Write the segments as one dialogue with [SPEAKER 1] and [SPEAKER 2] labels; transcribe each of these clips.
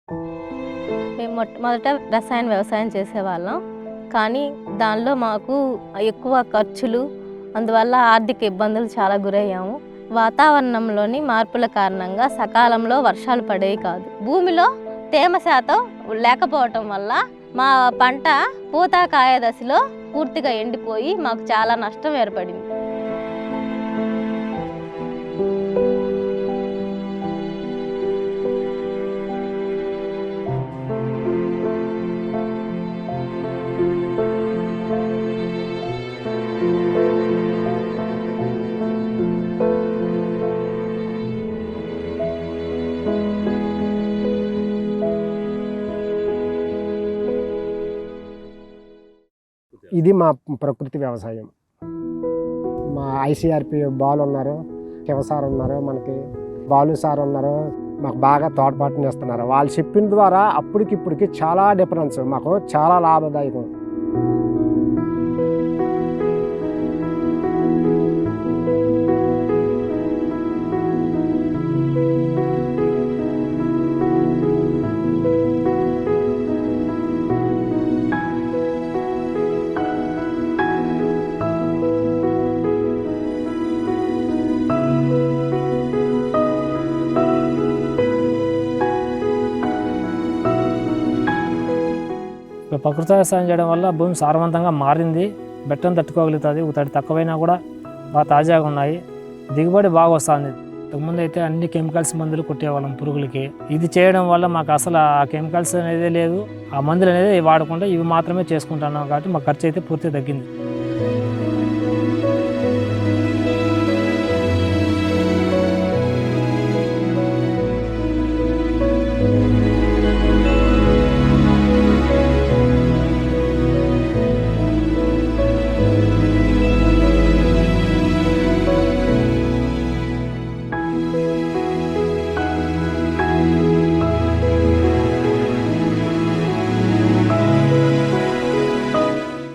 [SPEAKER 1] మేము మొట్టమొదట రసాయన వ్యవసాయం చేసేవాళ్ళం. కానీ దానిలో మాకు ఎక్కువ ఖర్చులు, అందువల్ల ఆర్థిక ఇబ్బందులు చాలా గురయ్యాము. వాతావరణంలోని మార్పుల కారణంగా సకాలంలో వర్షాలు పడేవి కాదు. భూమిలో తేమ శాతం లేకపోవటం వల్ల మా పంట పూత కాయ దశలో పూర్తిగా ఎండిపోయి మాకు చాలా నష్టం ఏర్పడింది.
[SPEAKER 2] ఇది మా ప్రకృతి వ్యవసాయం. మా ఐసీఆర్పి బాలు ఉన్నారు, శివ సార్ ఉన్నారు, మనకి బాలు సార్ ఉన్నారు, మాకు బాగా తోడ్పాటునిస్తున్నారు. వాళ్ళు చెప్పిన ద్వారా అప్పటికిప్పటికి చాలా డిఫరెన్స్, మాకు చాలా లాభదాయకం.
[SPEAKER 3] ప్రకృతి వ్యవసాయం చేయడం వల్ల భూమి సారవంతంగా మారింది, బెట్టను తట్టుకోగలుగుతుంది. తడి తక్కువైనా కూడా బాగా తాజాగా ఉన్నాయి, దిగుబడి బాగా వస్తుంది. ఇంతకుముందు అయితే అన్ని కెమికల్స్ మందులు కొట్టేవాళ్ళం పురుగులకి. ఇది చేయడం వల్ల మాకు అసలు ఆ కెమికల్స్ అనేది లేదు, ఆ మందులు అనేది వాడకుండా ఇవి మాత్రమే చేసుకుంటున్నాం కాబట్టి మా ఖర్చు అయితే పూర్తిగా తగ్గింది.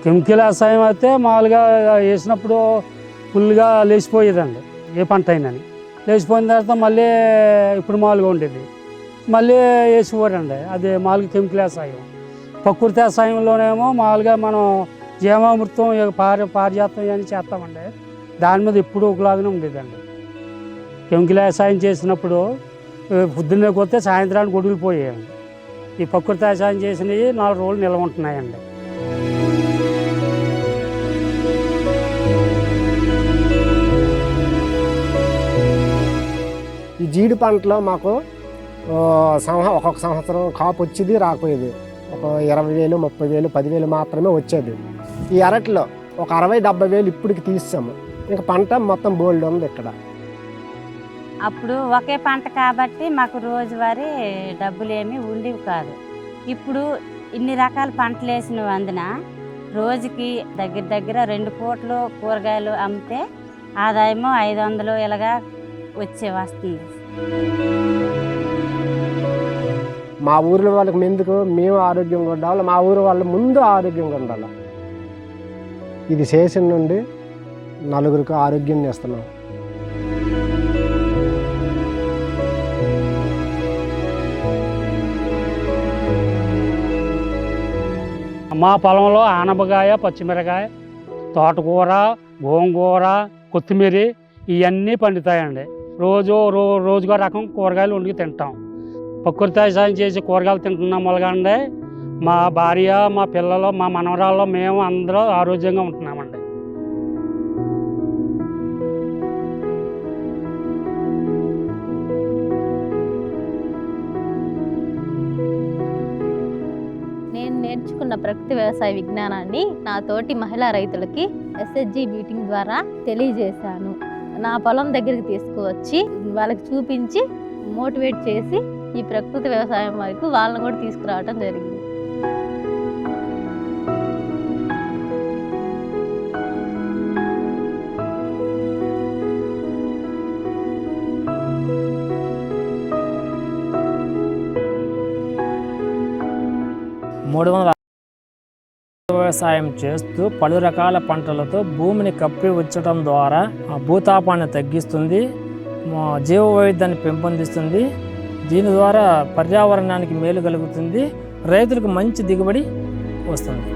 [SPEAKER 4] కెమికల్ వ్యవసాయం అయితే మామూలుగా వేసినప్పుడు ఫుల్గా లేచిపోయేదండి, ఏ పంట అయినని లేచిపోయిన తర్వాత మళ్ళీ ఇప్పుడు మామూలుగా ఉండేది, మళ్ళీ వేసిపోరండి. అది మామూలుగా కెమికల్ వ్యవసాయం. ప్రకృతి వ్యవసాయంలోనేమో మామూలుగా మనం జీవామృతం పారిజాతం అని చేస్తామండి, దాని మీద ఎప్పుడు ఒకలాగానే ఉండేదండి. కెమికల్ వ్యవసాయం చేసినప్పుడు పొద్దున్నే కొడితే సాయంత్రానికి గొడుగులిపోయాయండి. ఈ ప్రకృతి వ్యవసాయం చేసినవి 4 రోజులు నిల్వ ఉంటున్నాయండి.
[SPEAKER 2] ఈ జీడి పంటలో మాకు ఒక్కొక్క సంవత్సరం కాపు వచ్చేది రాకపోయేది, ఒక 20,000, 30,000, 10,000 మాత్రమే వచ్చేది. ఈ అరటిలో ఒక 60,000-70,000 ఇప్పటికి తీసాము. ఇంకా పంట మొత్తం బోల్డ్ ఉంది ఇక్కడ.
[SPEAKER 5] అప్పుడు ఒకే పంట కాబట్టి మాకు రోజువారీ డబ్బులు ఏమీ ఉండేవి కాదు. ఇప్పుడు ఇన్ని రకాల పంటలు వేసినందున రోజుకి దగ్గర 2 పూటలు కూరగాయలు అమ్మితే ఆదాయము 500 ఇలాగా వస్తుంది.
[SPEAKER 2] మా ఊరిలో వాళ్ళకి ఎందుకు మేము ఆరోగ్యంగా ఉండాలి, మా ఊరి వాళ్ళు ముందు ఆరోగ్యంగా ఉండాలి. ఇది చేసిన నుండి నలుగురికి ఆరోగ్యాన్ని ఇస్తున్నాం.
[SPEAKER 4] మా పొలంలో ఆనపకాయ, పచ్చిమిరకాయ, తోటకూర, గోంగూర, కొత్తిమీర ఇవన్నీ పండుతాయండి. రోజుకో రకం కూరగాయలు వండుకు తింటాం. ప్రకృతి వ్యవసాయం చేసి కూరగాయలు తింటున్నాం వల్లగానే మా భార్య, మా పిల్లలు, మా మనవరాళ్ళు, మేము అందరూ ఆరోగ్యంగా ఉంటున్నామండి.
[SPEAKER 1] నేను నేర్చుకున్న ప్రకృతి వ్యవసాయ విజ్ఞానాన్ని నా తోటి మహిళా రైతులకి ఎస్హెచ్జి మీటింగ్ ద్వారా తెలియజేశాను. నా పొలం దగ్గరికి తీసుకువచ్చి వాళ్ళకి చూపించి మోటివేట్ చేసి ఈ ప్రకృతి వ్యవసాయం వరకు వాళ్ళని కూడా తీసుకురావడం జరిగింది.
[SPEAKER 3] వ్యవసాయం చేస్తూ పలు రకాల పంటలతో భూమిని కప్పి ఉంచడం ద్వారా భూతాపాన్ని తగ్గిస్తుంది, జీవ వైవిధ్యాన్ని పెంపొందిస్తుంది, దీని ద్వారా పర్యావరణానికి మేలు కలుగుతుంది, రైతులకు మంచి దిగుబడి వస్తుంది.